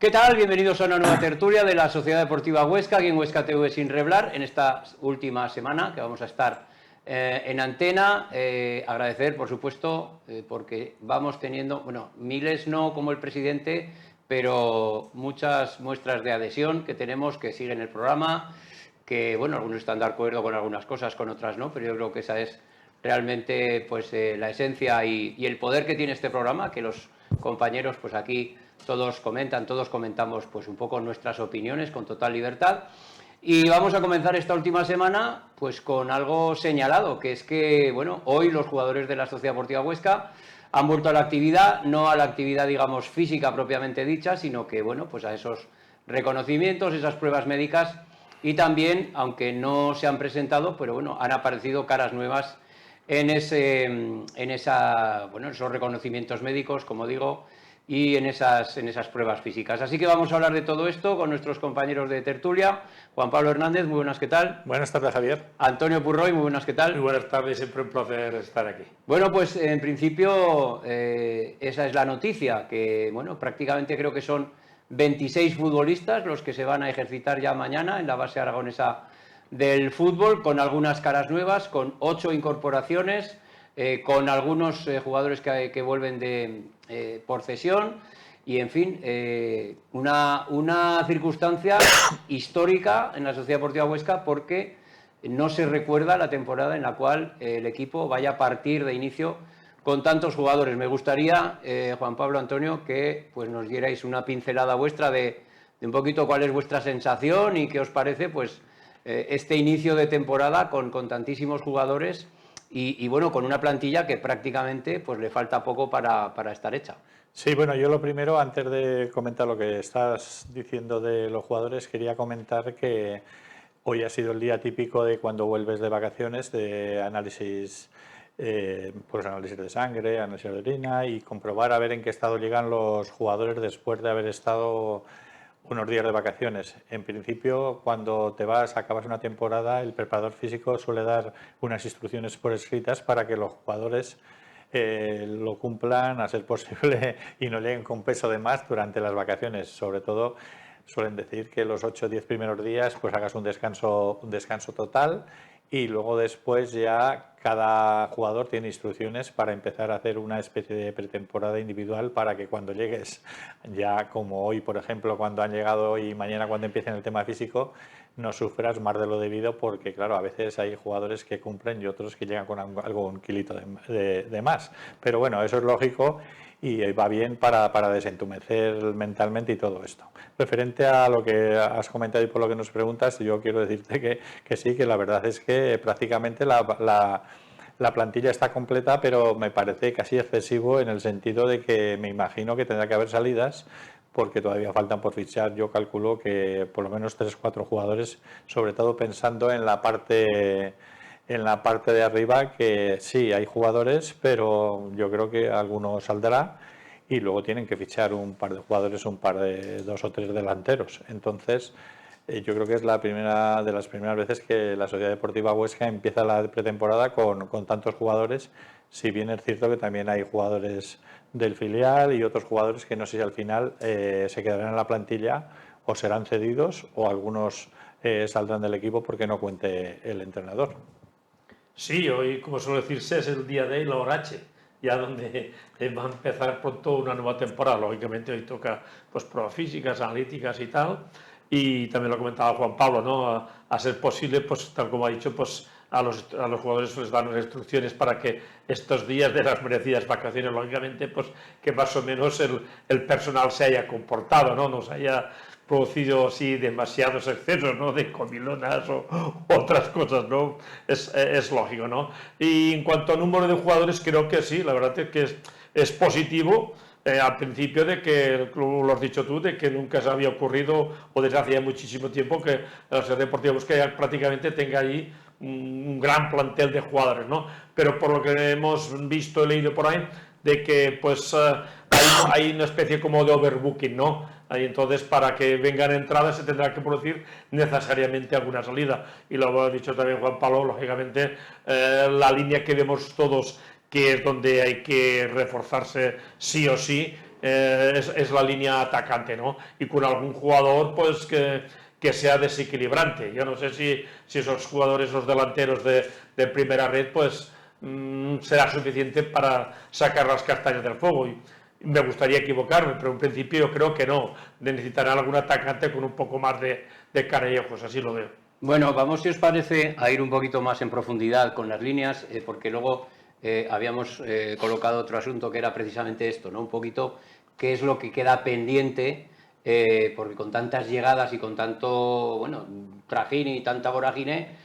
¿Qué tal? Bienvenidos a una nueva tertulia de la Sociedad Deportiva Huesca, aquí en Huesca TV sin Reblar, en esta última semana que vamos a estar en antena. Agradecer, por supuesto, porque vamos teniendo, bueno, miles no como el presidente, pero muchas muestras de adhesión que tenemos, que siguen el programa, que, bueno, algunos están de acuerdo con algunas cosas, con otras no, pero yo creo que esa es realmente pues la esencia y el poder que tiene este programa, que los compañeros pues aquí todos comentan, todos comentamos pues un poco nuestras opiniones con total libertad. Y vamos a comenzar esta última semana pues con algo señalado, que es que, bueno, hoy los jugadores de la Sociedad Deportiva Huesca han vuelto a la actividad, no a la actividad, digamos, física propiamente dicha, sino que, bueno, pues a esos reconocimientos, esas pruebas médicas y también, aunque no se han presentado, pero bueno, han aparecido caras nuevas en esos reconocimientos médicos, como digo, y en esas pruebas físicas. Así que vamos a hablar de todo esto con nuestros compañeros de tertulia. Juan Pablo Hernández, muy buenas, ¿qué tal? Buenas tardes, Javier. Antonio Purroy, muy buenas, ¿qué tal? Muy buenas tardes, siempre un placer estar aquí. Bueno, pues en principio esa es la noticia, que bueno, prácticamente creo que son 26 futbolistas los que se van a ejercitar ya mañana en la base aragonesa del fútbol, con algunas caras nuevas, con 8 incorporaciones, con algunos jugadores que vuelven por cesión y, en fin, una circunstancia histórica en la Sociedad Deportiva Huesca, porque no se recuerda la temporada en la cual el equipo vaya a partir de inicio con tantos jugadores. Me gustaría, Juan Pablo, Antonio, que pues nos dierais una pincelada vuestra de un poquito cuál es vuestra sensación y qué os parece pues este inicio de temporada con tantísimos jugadores y bueno, con una plantilla que prácticamente pues le falta poco para estar hecha. Sí, bueno, yo lo primero, antes de comentar lo que estás diciendo de los jugadores, quería comentar que hoy ha sido el día típico de cuando vuelves de vacaciones, de análisis, pues análisis de sangre, análisis de orina y comprobar a ver en qué estado llegan los jugadores después de haber estado unos días de vacaciones. En principio, cuando te vas, acabas una temporada, el preparador físico suele dar unas instrucciones por escritas para que los jugadores lo cumplan a ser posible y no lleguen con peso de más durante las vacaciones. Sobre todo, suelen decir que los 8 o 10 primeros días pues hagas un descanso total y luego después ya cada jugador tiene instrucciones para empezar a hacer una especie de pretemporada individual para que cuando llegues, ya como hoy, por ejemplo, cuando han llegado hoy y mañana cuando empiecen el tema físico, no sufras más de lo debido, porque claro, a veces hay jugadores que cumplen y otros que llegan con algún kilito de más. Pero bueno, eso es lógico y va bien para desentumecer mentalmente y todo esto. Referente a lo que has comentado y por lo que nos preguntas, yo quiero decirte que sí, que la verdad es que prácticamente la plantilla está completa, pero me parece casi excesivo en el sentido de que me imagino que tendrá que haber salidas, porque todavía faltan por fichar. Yo calculo que por lo menos 3 o 4 jugadores, sobre todo pensando en la parte de arriba, que sí, hay jugadores, pero yo creo que alguno saldrá y luego tienen que fichar un par de jugadores, un par de 2 o 3 delanteros. Entonces, yo creo que es la primera de las primeras veces que la Sociedad Deportiva Huesca empieza la pretemporada con tantos jugadores, si bien es cierto que también hay jugadores del filial y otros jugadores que no sé si al final se quedarán en la plantilla o serán cedidos o algunos saldrán del equipo porque no cuente el entrenador. Sí, hoy, como suele decirse, es el día de la hora H, ya donde va a empezar pronto una nueva temporada. Lógicamente hoy toca pues pruebas físicas, analíticas y tal, y también lo comentaba Juan Pablo, ¿no? A ser posible, pues tal como ha dicho, pues a los jugadores les dan instrucciones para que estos días de las merecidas vacaciones, lógicamente, pues que más o menos el personal se haya comportado, ¿no? No se haya producido así demasiados excesos, ¿no? De comilonas o otras cosas, ¿no? Es lógico, ¿no? Y en cuanto al número de jugadores, creo que sí, la verdad es que es positivo. Al principio de que, lo has dicho tú, de que nunca se había ocurrido o desde hacía muchísimo tiempo que la Sociedad Deportiva Huesca ya prácticamente tenga allí un gran plantel de jugadores, ¿no? Pero por lo que hemos visto y leído por ahí, de que pues hay una especie como de overbooking, ¿no? Y entonces para que vengan entradas se tendrá que producir necesariamente alguna salida. Y lo ha dicho también Juan Pablo, lógicamente la línea que vemos todos, que es donde hay que reforzarse sí o sí, es la línea atacante, ¿no? Y con algún jugador pues que sea desequilibrante. Yo no sé si esos jugadores, los delanteros de primera red, pues será suficiente para sacar las castañas del fuego. Y me gustaría equivocarme, pero en principio yo creo que no. Necesitarán algún atacante con un poco más de canellejos, así lo veo. Bueno, vamos, si os parece, a ir un poquito más en profundidad con las líneas, porque luego habíamos colocado otro asunto que era precisamente esto, ¿no? Un poquito qué es lo que queda pendiente, porque con tantas llegadas y con tanto, bueno, trajín y tanta vorágine,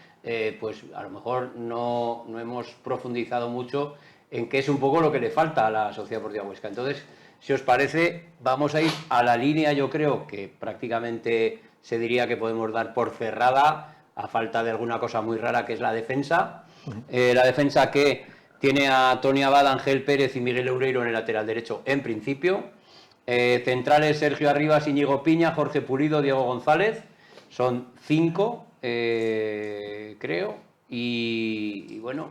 pues a lo mejor no hemos profundizado mucho en qué es un poco lo que le falta a la Sociedad Deportiva Huesca. Entonces, si os parece, vamos a ir a la línea, yo creo que prácticamente se diría que podemos dar por cerrada, a falta de alguna cosa muy rara, que es la defensa. La defensa que tiene a Tony Abad, Ángel Pérez y Miguel Eureiro en el lateral derecho, en principio. Centrales: Sergio Arribas, Íñigo Piña, Jorge Pulido, Diego González. Son 5, creo. Y bueno,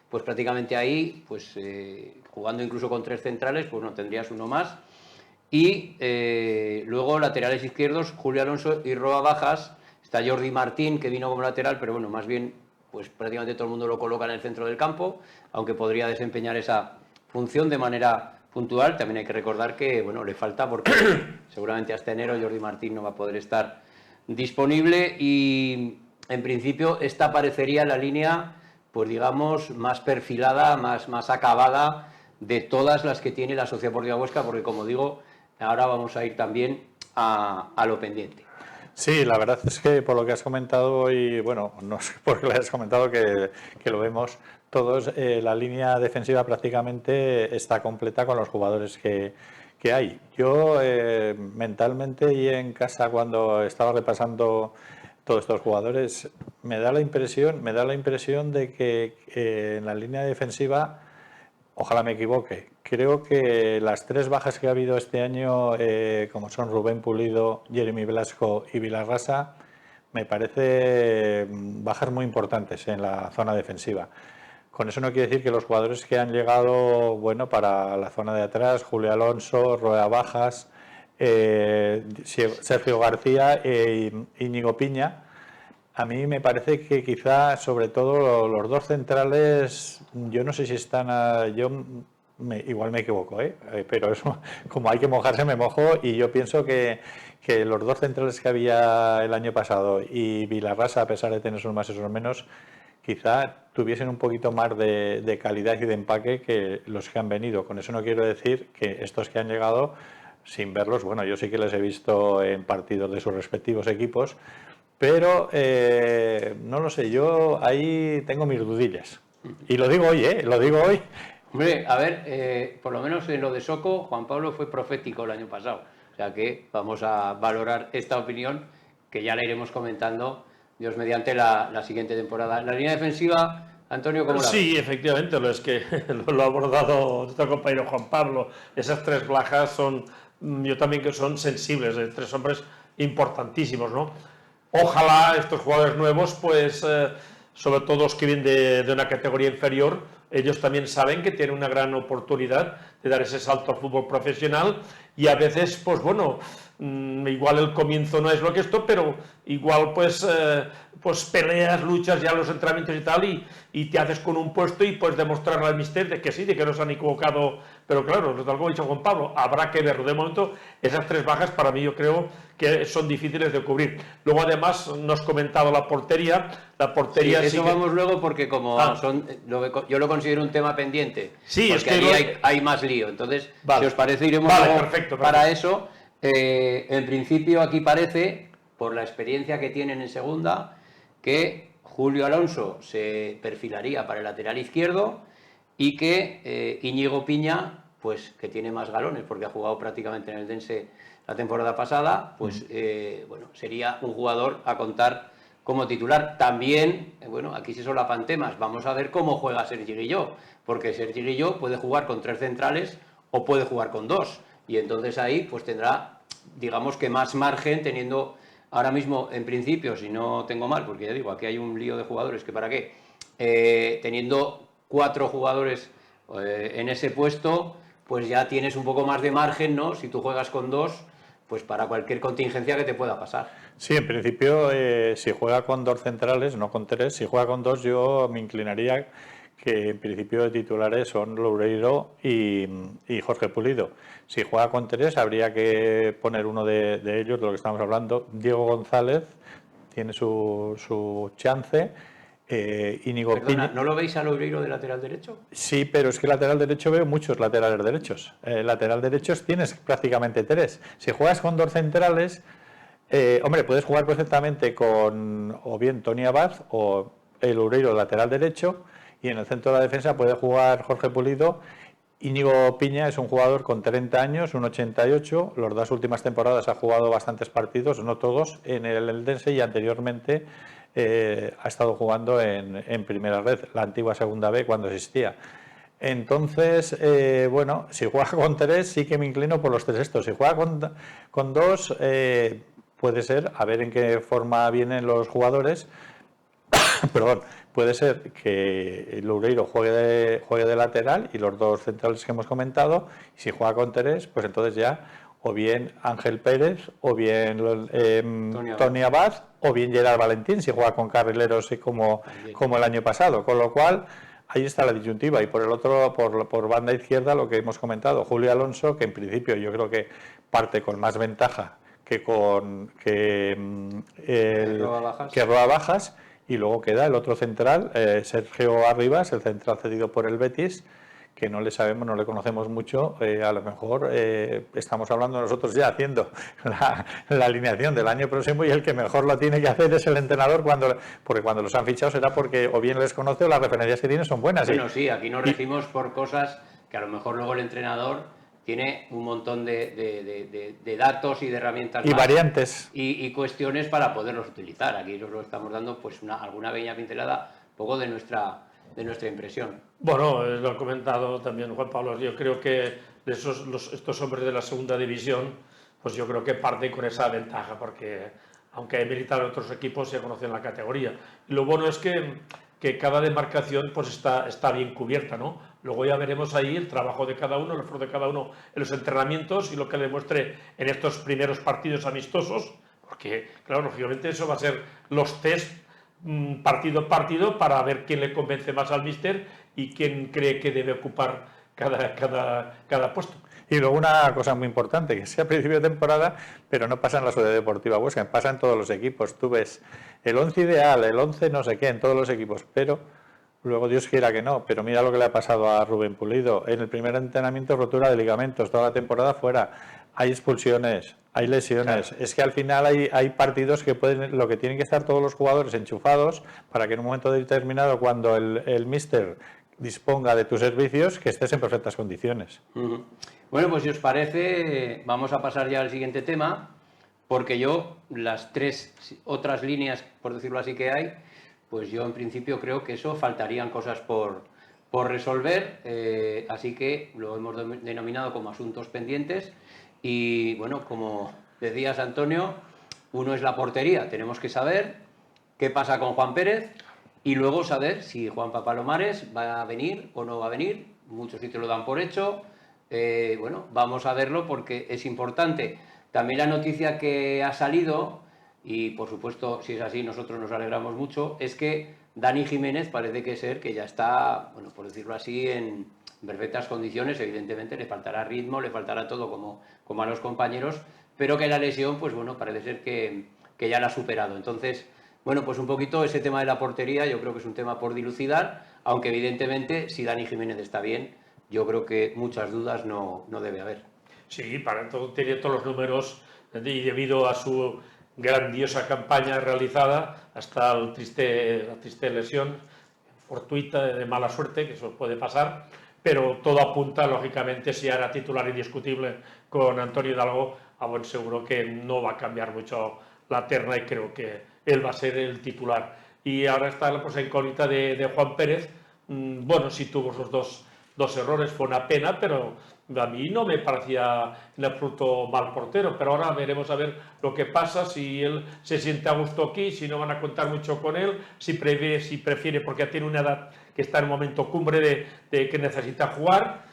pues prácticamente ahí, pues jugando incluso con 3 centrales, pues no tendrías uno más. Y luego laterales izquierdos: Julio Alonso y Roa Bajas. Está Jordi Martín, que vino como lateral, pero bueno, más bien pues prácticamente todo el mundo lo coloca en el centro del campo, aunque podría desempeñar esa función de manera puntual. También hay que recordar que bueno, le falta, porque seguramente hasta enero Jordi Martín no va a poder estar disponible, y en principio esta parecería la línea, pues digamos, más perfilada, más acabada de todas las que tiene la Sociedad Deportiva Huesca, porque como digo, ahora vamos a ir también a lo pendiente. Sí, la verdad es que por lo que has comentado, y bueno, no sé por qué lo has comentado, que lo vemos todos, la línea defensiva prácticamente está completa con los jugadores que hay. Yo mentalmente y en casa, cuando estaba repasando todos estos jugadores, me da la impresión de que en la línea defensiva, ojalá me equivoque, creo que las 3 bajas que ha habido este año, como son Rubén Pulido, Jeremy Blasco y Vilarrasa, me parece bajas muy importantes en la zona defensiva. Con eso no quiere decir que los jugadores que han llegado, bueno, para la zona de atrás, Julio Alonso, Roa Bajas, Sergio García e Íñigo Piña, a mí me parece que quizá, sobre todo, los 2 centrales, yo no sé si están igual me equivoco, pero eso, como hay que mojarse, me mojo, y yo pienso que los 2 centrales que había el año pasado y Vilarrasa, a pesar de tener sus más y sus menos, quizá tuviesen un poquito más de calidad y de empaque que los que han venido. Con eso no quiero decir que estos que han llegado, sin verlos, bueno, yo sí que les he visto en partidos de sus respectivos equipos, pero no lo sé, yo ahí tengo mis dudillas. Y lo digo hoy, lo digo hoy. Hombre, a ver, por lo menos en lo de Soco, Juan Pablo fue profético el año pasado. O sea que vamos a valorar esta opinión, que ya la iremos comentando, Dios mediante, la siguiente temporada. La línea defensiva, Antonio, ¿cómo la ves? Sí, efectivamente, lo es que lo ha abordado nuestro compañero Juan Pablo. Esas 3 bajas son, yo también que son sensibles, 3 hombres importantísimos, ¿no? Ojalá estos jugadores nuevos, pues, sobre todo los que vienen de una categoría inferior, ellos también saben que tienen una gran oportunidad de dar ese salto al fútbol profesional, y a veces, pues bueno, igual el comienzo no es lo que esto, pero igual pues peleas, luchas ya los entrenamientos y tal, y te haces con un puesto y puedes demostrar al míster de que sí, de que no se han equivocado. Pero claro, tal como ha dicho Juan Pablo, habrá que verlo. De momento, esas 3 bajas para mí yo creo que son difíciles de cubrir. Luego además nos comentaba la portería. Sí, eso vamos luego, porque como yo lo considero un tema pendiente, sí, porque es que allí hay más lío. Entonces, vale, si os parece, iremos vale, luego perfecto. Para eso. En principio aquí parece, por la experiencia que tienen en segunda, que Julio Alonso se perfilaría para el lateral izquierdo, y que Íñigo Piña, pues que tiene más galones porque ha jugado prácticamente en el Dense la temporada pasada, pues bueno, sería un jugador a contar como titular. También, bueno, aquí se solapan temas. Vamos a ver cómo juega Sergi Guilló, porque Sergi Guilló puede jugar con 3 centrales o puede jugar con 2, y entonces ahí pues tendrá, digamos que más margen, teniendo ahora mismo, en principio, si no tengo mal, porque ya digo, aquí hay un lío de jugadores que para qué, teniendo 4 jugadores en ese puesto, pues ya tienes un poco más de margen, ¿no? Si tú juegas con 2, pues para cualquier contingencia que te pueda pasar. Sí, en principio, si juega con 2 centrales, no con 3, si juega con 2 yo me inclinaría que en principio de titulares son Loureiro y Jorge Pulido. Si juega con 3 habría que poner uno de ellos, de lo que estamos hablando. Diego González tiene su chance. Íñigo Perdona, Piña. ¿no lo veis a Loureiro de lateral derecho? Sí, pero es que lateral derecho veo muchos laterales derechos. Lateral derechos tienes prácticamente 3. Si juegas con 2 centrales, hombre, puedes jugar perfectamente con o bien Tony Abad o el Loureiro lateral derecho, y en el centro de la defensa puede jugar Jorge Pulido. Íñigo Piña es un jugador con 30 años, un 88, las 2 últimas temporadas ha jugado bastantes partidos, no todos, en el Eldense, y anteriormente ha estado jugando en Primera Red, la antigua Segunda B, cuando existía. Entonces, bueno, si juega con 3 sí que me inclino por los 3 estos. Si juega con 2, puede ser, a ver en qué forma vienen los jugadores. Perdón, puede ser que Loureiro juegue de lateral y los 2 centrales que hemos comentado. Y si juega con 3, pues entonces ya o bien Ángel Pérez, o bien Tony Abad, o bien Gerard Valentín, si juega con carrileros como el año pasado. Con lo cual, ahí está la disyuntiva. Y por el otro, por banda izquierda, lo que hemos comentado, Julio Alonso, que en principio yo creo que parte con más ventaja que Roa Bajas. Y luego queda el otro central, Sergio Arribas, el central cedido por el Betis, que no le sabemos, no le conocemos mucho. A lo mejor estamos hablando nosotros ya haciendo la alineación del año próximo, y el que mejor lo tiene que hacer es el entrenador, porque cuando los han fichado será porque o bien les conoce o las referencias que tiene son buenas. Bueno, sí, aquí nos regimos por cosas que a lo mejor luego el entrenador tiene un montón de datos y de herramientas y variantes y cuestiones para poderlos utilizar. Aquí nos lo estamos dando pues alguna pequeña pincelada, un poco de nuestra impresión. Bueno, lo ha comentado también Juan Pablo. Yo creo que de estos hombres de la segunda división, pues yo creo que parten con esa ventaja, porque aunque hay militado en otros equipos, se conocen la categoría. Y lo bueno es que cada demarcación pues está bien cubierta, ¿no? Luego ya veremos ahí el trabajo de cada uno, el esfuerzo de cada uno en los entrenamientos y lo que le muestre en estos primeros partidos amistosos, porque, claro, lógicamente eso va a ser los test partido a partido para ver quién le convence más al míster y quién cree que debe ocupar cada puesto. Y luego una cosa muy importante, que sea a principio de temporada, pero no pasa en la Sociedad Deportiva Huesca, pasa en todos los equipos. Tú ves el 11 ideal, el 11 no sé qué, en todos los equipos, pero luego Dios quiera que no. Pero mira lo que le ha pasado a Rubén Pulido. En el primer entrenamiento, rotura de ligamentos, toda la temporada fuera. Hay expulsiones, hay lesiones. Claro. Es que al final hay partidos que lo que tienen que estar todos los jugadores enchufados para que en un momento determinado, cuando el míster disponga de tus servicios, que estés en perfectas condiciones. Uh-huh. Bueno, pues si os parece, vamos a pasar ya al siguiente tema, porque yo, las 3 otras líneas, por decirlo así, que hay, pues yo en principio creo que eso faltarían cosas por resolver, así que lo hemos denominado como asuntos pendientes. Y bueno, como decías, Antonio, uno es la portería. Tenemos que saber qué pasa con Juan Pérez y luego saber si Juanpa Palomares va a venir o no va a venir. Muchos sitios lo dan por hecho. Bueno, vamos a verlo porque es importante. También la noticia que ha salido, y por supuesto, si es así, nosotros nos alegramos mucho, es que Dani Jiménez parece que ya está, bueno, por decirlo así, en perfectas condiciones. Evidentemente le faltará ritmo, le faltará todo como a los compañeros, pero que la lesión, pues bueno, parece ser que ya la ha superado. Entonces, bueno, pues un poquito ese tema de la portería yo creo que es un tema por dilucidar, aunque evidentemente si Dani Jiménez está bien, yo creo que muchas dudas no debe haber. Sí, para todo tiene todos los números y debido a su grandiosa campaña realizada hasta la triste lesión fortuita de mala suerte, que eso puede pasar, pero todo apunta, lógicamente, si era titular indiscutible con Antonio Hidalgo, a buen seguro que no va a cambiar mucho la terna y creo que él va a ser el titular. Y ahora está la cosa incógnita de Juan Pérez. Bueno, sí tuvo esos dos errores, fue una pena, pero a mí no me parecía en absoluto mal portero, pero ahora veremos a ver lo que pasa, si él se siente a gusto aquí, si no van a contar mucho con él, si prefiere, porque tiene una edad que está en un momento cumbre de que necesita jugar,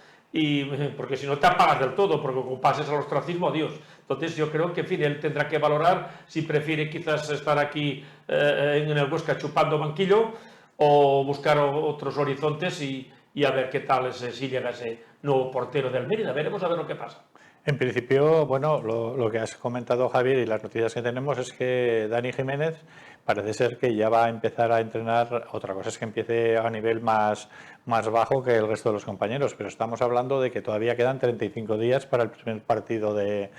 porque si no te apagas del todo, porque como pases al ostracismo, adiós. Entonces yo creo que, en fin, él tendrá que valorar si prefiere quizás estar aquí en el Huesca chupando banquillo o buscar otros horizontes y a ver qué tal si llega ese nuevo portero del Mérida. Veremos a ver lo que pasa. En principio, bueno, lo que has comentado, Javier, y las noticias que tenemos es que Dani Jiménez parece ser que ya va a empezar a entrenar. Otra cosa es que empiece a nivel más bajo que el resto de los compañeros, pero estamos hablando de que todavía quedan 35 días para el primer partido de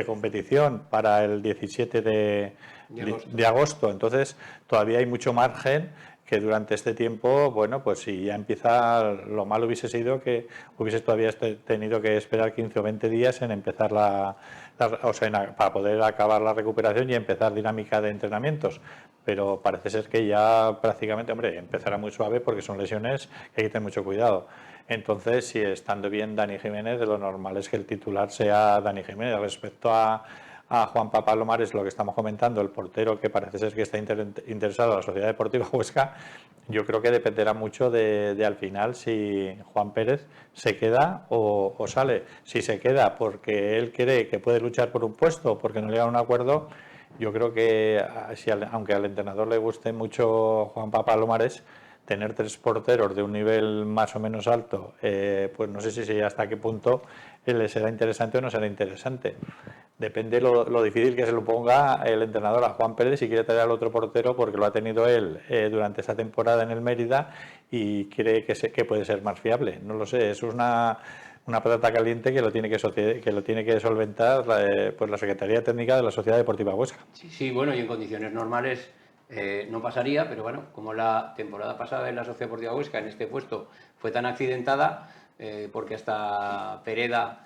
competición, para el 17 de agosto. Entonces, todavía hay mucho margen que durante este tiempo, bueno, pues si ya empieza, lo malo hubiese sido que hubiese todavía tenido que esperar 15 o 20 días en empezar para poder acabar la recuperación y empezar dinámica de entrenamientos. Pero parece ser que ya prácticamente, hombre, empezará muy suave porque son lesiones que hay que tener mucho cuidado. Entonces, si estando bien Dani Jiménez, lo normal es que el titular sea Dani Jiménez. Respecto a Juanpa Palomares, lo que estamos comentando, el portero que parece ser que está interesado en la Sociedad Deportiva Huesca, yo creo que dependerá mucho de al final si Juan Pérez se queda o sale. Si se queda porque él cree que puede luchar por un puesto o porque no le da un acuerdo, yo creo que aunque al entrenador le guste mucho Juanpa Palomares, tener 3 porteros de un nivel más o menos alto, pues no sé si hasta qué punto le será interesante o no será interesante. Depende lo difícil que se lo ponga el entrenador a Juan Pérez si quiere traer al otro portero, porque lo ha tenido él durante esta temporada en el Mérida y cree que puede ser más fiable. No lo sé, eso es una patata caliente que lo tiene que solventar pues la Secretaría Técnica de la Sociedad Deportiva Huesca. Sí, bueno, y en condiciones normales no pasaría, pero bueno, como la temporada pasada en la Sociedad Deportiva Huesca en este puesto fue tan accidentada, porque hasta Pereda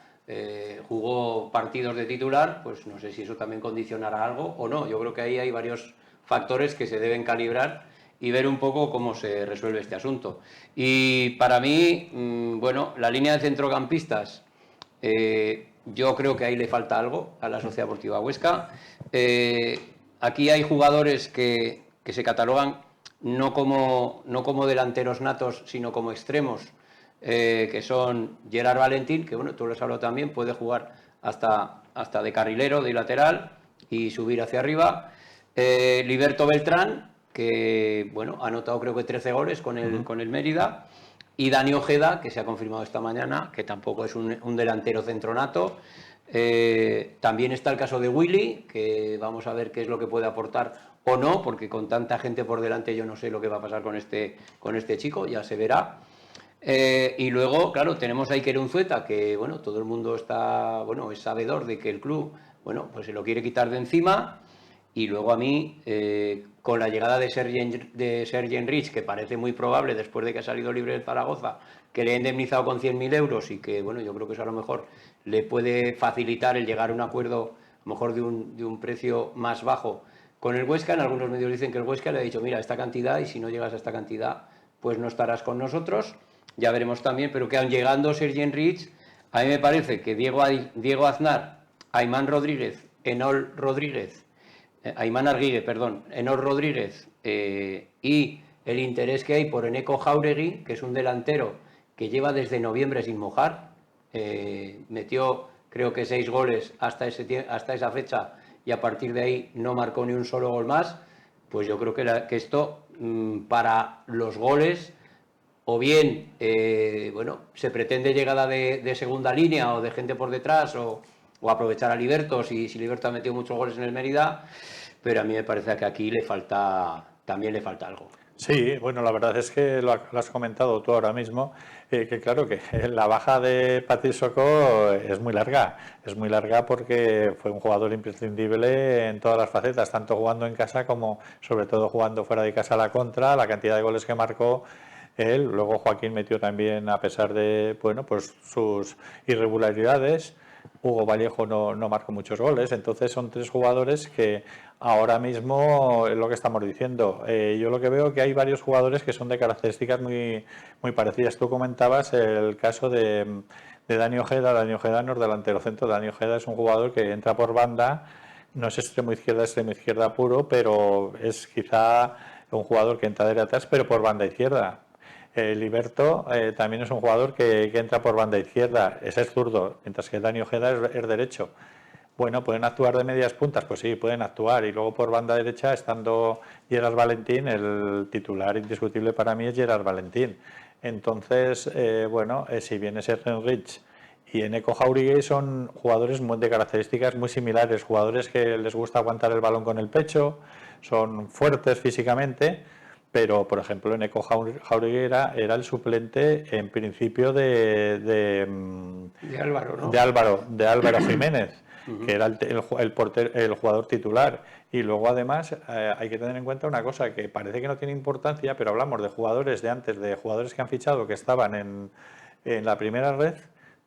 jugó partidos de titular, pues no sé si eso también condicionará algo o no. Yo creo que ahí hay varios factores que se deben calibrar y ver un poco cómo se resuelve este asunto. Y para mí, bueno, la línea de centrocampistas, yo creo que ahí le falta algo a la Sociedad Deportiva Huesca. Aquí hay jugadores que se catalogan no como delanteros natos, sino como extremos, que son Gerard Valentín, que bueno, tú lo has hablado también, puede jugar hasta de carrilero, de lateral y subir hacia arriba. Liberto Beltrán, que bueno, ha anotado creo que 13 goles con el Mérida. Y Dani Ojeda, que se ha confirmado esta mañana, que tampoco es un delantero centronato. También está el caso de Willy, que vamos a ver qué es lo que puede aportar o no, porque con tanta gente por delante yo no sé lo que va a pasar con este chico, ya se verá. Y luego, claro, tenemos a Iker Unzueta, que bueno, todo el mundo es sabedor de que el club, bueno, pues se lo quiere quitar de encima. Y luego a mí, con la llegada de Sergen Rich, que parece muy probable después de que ha salido libre del Zaragoza, que le ha indemnizado con 100.000 euros y que, bueno, yo creo que eso a lo mejor le puede facilitar el llegar a un acuerdo, a lo mejor de un precio más bajo con el Huesca. En algunos medios dicen que el Huesca le ha dicho, mira, esta cantidad, y si no llegas a esta cantidad, pues no estarás con nosotros. Ya veremos también, pero que aun llegando Sergen Rich, a mí me parece que Diego Aznar, Aimán Rodríguez, Enol Rodríguez, Aimán Arguigue, perdón, Enol Rodríguez y el interés que hay por Eneco Jauregui, que es un delantero que lleva desde noviembre sin mojar, metió creo que 6 goles hasta esa fecha y a partir de ahí no marcó ni un solo gol más. Pues yo creo que esto para los goles, o bien bueno, se pretende llegada de segunda línea o de gente por detrás, o aprovechar a Liberto si Liberto ha metido muchos goles en el Mérida, pero a mí me parece que aquí también le falta algo. Sí, bueno, la verdad es que lo has comentado tú ahora mismo, que claro que la baja de Patri Socó es muy larga porque fue un jugador imprescindible en todas las facetas, tanto jugando en casa como sobre todo jugando fuera de casa a la contra, la cantidad de goles que marcó él. Luego Joaquín metió también, a pesar de bueno, pues sus irregularidades. Hugo Vallejo no marcó muchos goles, entonces son 3 jugadores que ahora mismo es lo que estamos diciendo. Yo lo que veo que hay varios jugadores que son de características muy parecidas. Tú comentabas el caso de Dani Ojeda. Dani Ojeda no es delantero centro. Dani Ojeda es un jugador que entra por banda, no es extremo izquierda puro, pero es quizá un jugador que entra de atrás, pero por banda izquierda. Liberto también es un jugador que entra por banda izquierda, ese es zurdo, mientras que Dani Ojeda es derecho. Bueno, ¿pueden actuar de medias puntas? Pues sí, pueden actuar. Y luego por banda derecha, estando Gerard Valentín, el titular indiscutible para mí es Gerard Valentín. Entonces, bueno, si bien es Rich y Eneko Jauregui son jugadores de características muy similares, jugadores que les gusta aguantar el balón con el pecho, son fuertes físicamente, pero por ejemplo Eneko Jauregui era el suplente en principio De Álvaro, ¿no? de Álvaro Jiménez, que era el jugador titular. Y luego además hay que tener en cuenta una cosa que parece que no tiene importancia, pero hablamos de jugadores de antes, de jugadores que han fichado que estaban en la primera red,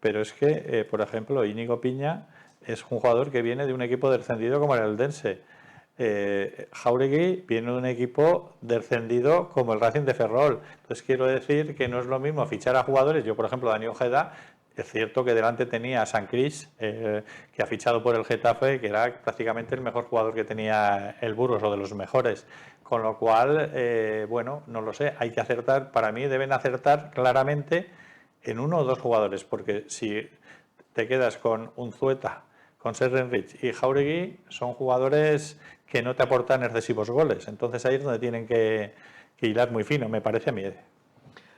pero es que, por ejemplo, Íñigo Piña es un jugador que viene de un equipo descendido como el Eldense. Jauregui viene de un equipo descendido como el Racing de Ferrol. Entonces quiero decir que no es lo mismo fichar a jugadores. Yo, por ejemplo, Dani Ojeda, es cierto que delante tenía a San Cris, que ha fichado por el Getafe, que era prácticamente el mejor jugador que tenía el Burgos, o de los mejores. Con lo cual, bueno, no lo sé, hay que acertar. Para mí deben acertar claramente en uno o dos jugadores, porque si te quedas con Unzueta, con Serrenrich y Jauregui, son jugadores que no te aportan excesivos goles. Entonces ahí es donde tienen que hilar muy fino, me parece a mí.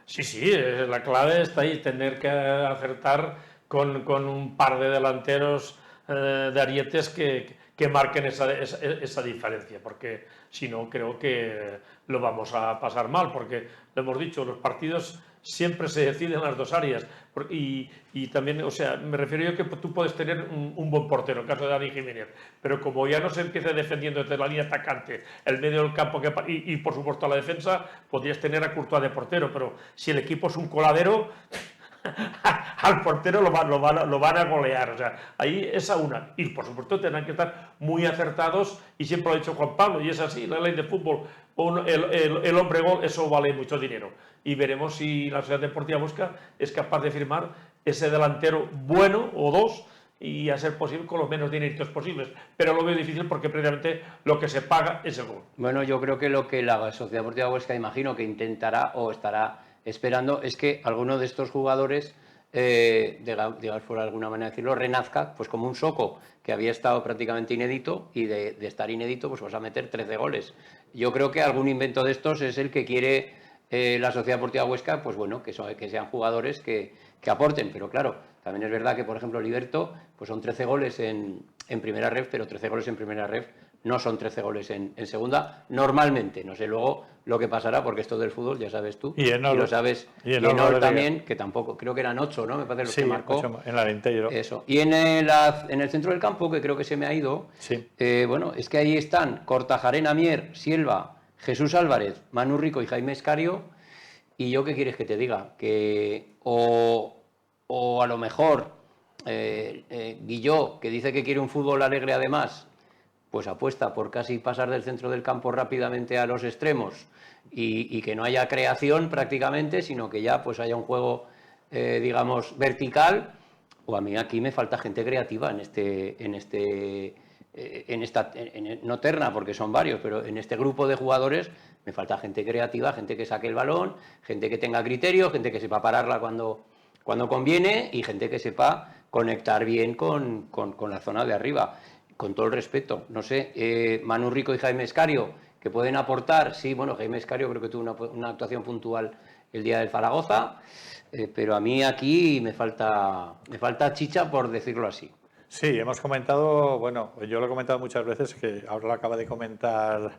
Sí, la clave está ahí, tener que acertar con un par de delanteros de arietes que marquen esa diferencia, porque si no creo que lo vamos a pasar mal, porque lo hemos dicho, los partidos siempre se deciden en las dos áreas. Y también, o sea, me refiero yo que tú puedes tener un buen portero, en el caso de Dani Jiménez, pero como ya no se empieza defendiendo desde la línea atacante, el medio del campo y por supuesto la defensa, podrías tener a Courtois de portero, pero si el equipo es un coladero, al portero lo van a golear. O sea, ahí esa una. Y por supuesto tendrán que estar muy acertados, y siempre lo ha dicho Juan Pablo, y es así, la ley de fútbol, el hombre gol, eso vale mucho dinero. Y veremos si la Sociedad Deportiva Huesca es capaz de firmar ese delantero bueno o dos, y a ser posible con los menos dineritos posibles. Pero lo veo difícil porque precisamente lo que se paga es el gol. Bueno, yo creo que lo que la Sociedad Deportiva Huesca, imagino que intentará o estará esperando, es que alguno de estos jugadores, digamos por alguna manera decirlo, renazca, pues como un Soco, que había estado prácticamente inédito, y de estar inédito pues vas a meter 13 goles. Yo creo que algún invento de estos es el que quiere la Sociedad Deportiva Huesca, pues bueno, que sean jugadores que aporten, pero claro, también es verdad que, por ejemplo, Liberto, pues son 13 goles en primera ref, pero 13 goles en primera ref no son 13 goles en segunda, normalmente. No sé luego lo que pasará, porque esto del fútbol, ya sabes tú, y lo sabes, y Enol también, que tampoco, creo que eran 8, ¿no? Me parece los que marcó. 8 en la Arenteiro. Eso. Y en el centro del campo, que creo que se me ha ido, sí. Bueno, es que ahí están Kortajarena, Mier, Silva, Jesús Álvarez, Manu Rico y Jaime Escario. Y yo, ¿qué quieres que te diga? Que o a lo mejor Guilló, que dice que quiere un fútbol alegre además, pues apuesta por casi pasar del centro del campo rápidamente a los extremos, y que no haya creación prácticamente, sino que ya pues haya un juego, digamos, vertical. O a mí aquí me falta gente creativa no terna, porque son varios, pero en este grupo de jugadores me falta gente creativa, gente que saque el balón, gente que tenga criterio, gente que sepa pararla cuando conviene, y gente que sepa conectar bien con la zona de arriba. Con todo el respeto, no sé, Manu Rico y Jaime Escario, que pueden aportar. Sí, bueno, Jaime Escario creo que tuvo una actuación puntual el día del Zaragoza, pero a mí aquí me falta chicha, por decirlo así. Sí, hemos comentado, bueno, yo lo he comentado muchas veces, que ahora lo acaba de comentar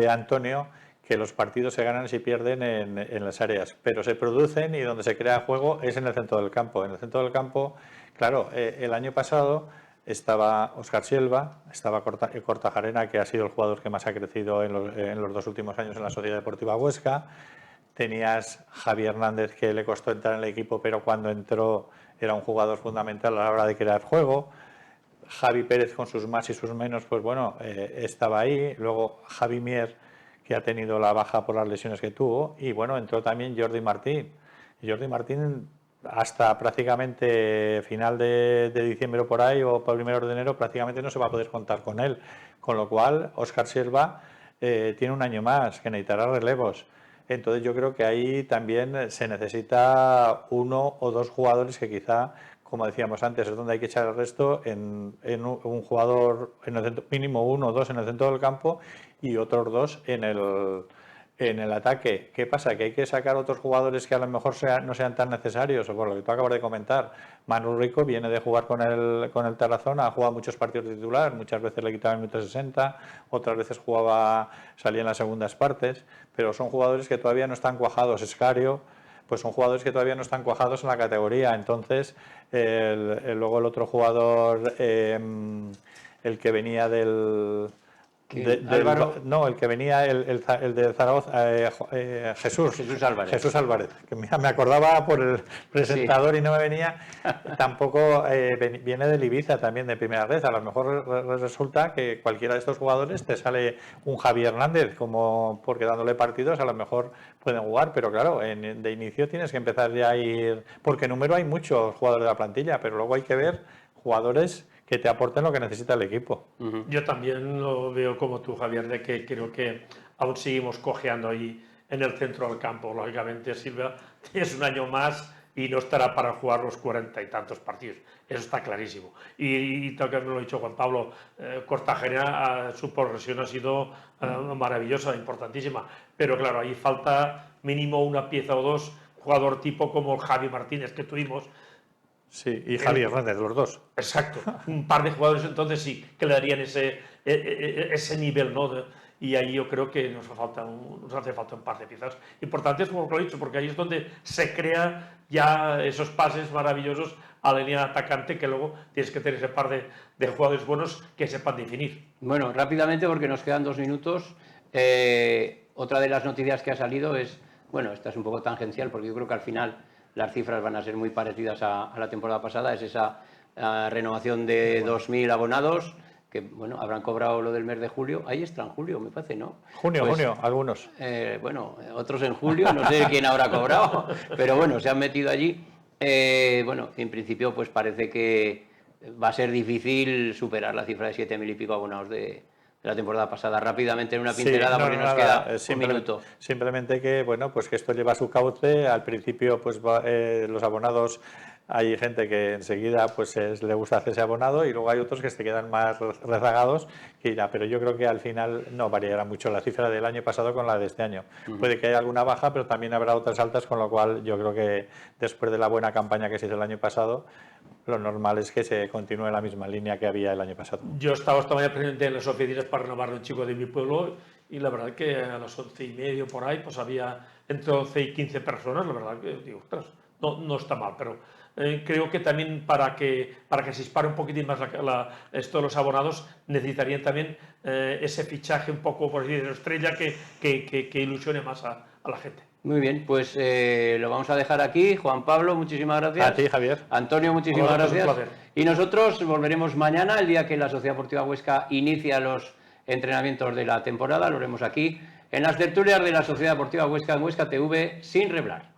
Antonio, que los partidos se ganan y se pierden en las áreas, pero se producen, y donde se crea juego es en el centro del campo. En el centro del campo, claro, el año pasado estaba Óscar Silva, estaba Kortajarena, que ha sido el jugador que más ha crecido en los 2 últimos años en la Sociedad Deportiva Huesca. Tenías Javi Hernández, que le costó entrar en el equipo, pero cuando entró era un jugador fundamental a la hora de crear juego. Javi Pérez, con sus más y sus menos, pues bueno, estaba ahí. Luego Javi Mier, que ha tenido la baja por las lesiones que tuvo. Y bueno, entró también Jordi Martín. Jordi Martín, hasta prácticamente final de diciembre o por ahí, o por 1 de enero, prácticamente no se va a poder contar con él. Con lo cual, Óscar Silva tiene un año más, que necesitará relevos. Entonces yo creo que ahí también se necesita uno o dos jugadores que quizá, como decíamos antes, es donde hay que echar el resto en un jugador, en el centro, mínimo uno o dos en el centro del campo y otros dos en el ataque. ¿Qué pasa? Que hay que sacar otros jugadores que a lo mejor no sean tan necesarios, o por lo que tú acabas de comentar. Manu Rico viene de jugar con el Tarazona, ha jugado muchos partidos de titular, muchas veces le quitaba el minuto 60, otras veces salía en las segundas partes, pero son jugadores que todavía no están cuajados. Escario, pues son jugadores que todavía no están cuajados en la categoría. Entonces, luego el otro jugador, el que venía no, el que venía, el de Zaragoza, Jesús Álvarez, que me acordaba por el presentador, sí, y no me venía, tampoco viene del Ibiza también de primera vez. A lo mejor resulta que cualquiera de estos jugadores te sale un Javi Hernández, como porque dándole partidos a lo mejor pueden jugar, pero claro, de inicio tienes que empezar ya a ir, porque número hay muchos jugadores de la plantilla, pero luego hay que ver jugadores que te aporten lo que necesita el equipo. Yo también lo veo como tú, Javier, de que creo que aún seguimos cojeando ahí en el centro del campo. Lógicamente, Silva es un año más y no estará para jugar los 40 y tantos partidos. Eso está clarísimo. Y tal que me lo ha dicho Juan Pablo, Kortajarena, su progresión ha sido maravillosa, importantísima. Pero claro, ahí falta mínimo una pieza o dos, jugador tipo como Javi Martínez que tuvimos. Sí, y Javi Hernández, los dos. Exacto, un par de jugadores entonces sí que le darían ese nivel, ¿no? Y ahí yo creo que nos hace falta un par de piezas importantes, como lo he dicho, porque ahí es donde se crea ya esos pases maravillosos a la línea atacante, que luego tienes que tener ese par de jugadores buenos que sepan definir. Bueno, rápidamente, porque nos quedan 2 minutos, otra de las noticias que ha salido es, bueno, esta es un poco tangencial, porque yo creo que al final las cifras van a ser muy parecidas a la temporada pasada, es esa renovación de 2.000 abonados, que bueno, habrán cobrado lo del mes de julio. Ahí está en julio, me parece, ¿no? Junio, algunos. Bueno, otros en julio, no sé quién habrá cobrado, pero bueno, se han metido allí. Bueno, en principio pues parece que va a ser difícil superar la cifra de 7.000 y pico abonados de la temporada pasada. Rápidamente en una pincelada, sí, porque nos queda un minuto. Simplemente que, bueno, pues que esto lleva su cauce. Al principio, pues los abonados, hay gente que enseguida pues le gusta hacerse abonado y luego hay otros que se quedan más rezagados que irá. Pero yo creo que al final no variará mucho la cifra del año pasado con la de este año. Puede que haya alguna baja, pero también habrá otras altas, con lo cual yo creo que después de la buena campaña que se hizo el año pasado, lo normal es que se continúe en la misma línea que había el año pasado. Yo estaba esta mañana presente en las oficinas para renovar un chico de mi pueblo y la verdad que a las 11:30 por ahí pues había entre 11 y 15 personas. La verdad que digo, ostras, no está mal, pero creo que también para que se dispare un poquitín más esto de los abonados necesitarían también ese fichaje un poco, por decir, estrella que ilusione más a la gente. Muy bien, pues lo vamos a dejar aquí. Juan Pablo, muchísimas gracias. A ti, Javier. Antonio, muchísimas gracias. Y nosotros volveremos mañana, el día que la Sociedad Deportiva Huesca inicia los entrenamientos de la temporada. Lo haremos aquí, en las tertulias de la Sociedad Deportiva Huesca, en Huesca TV, sin reblar.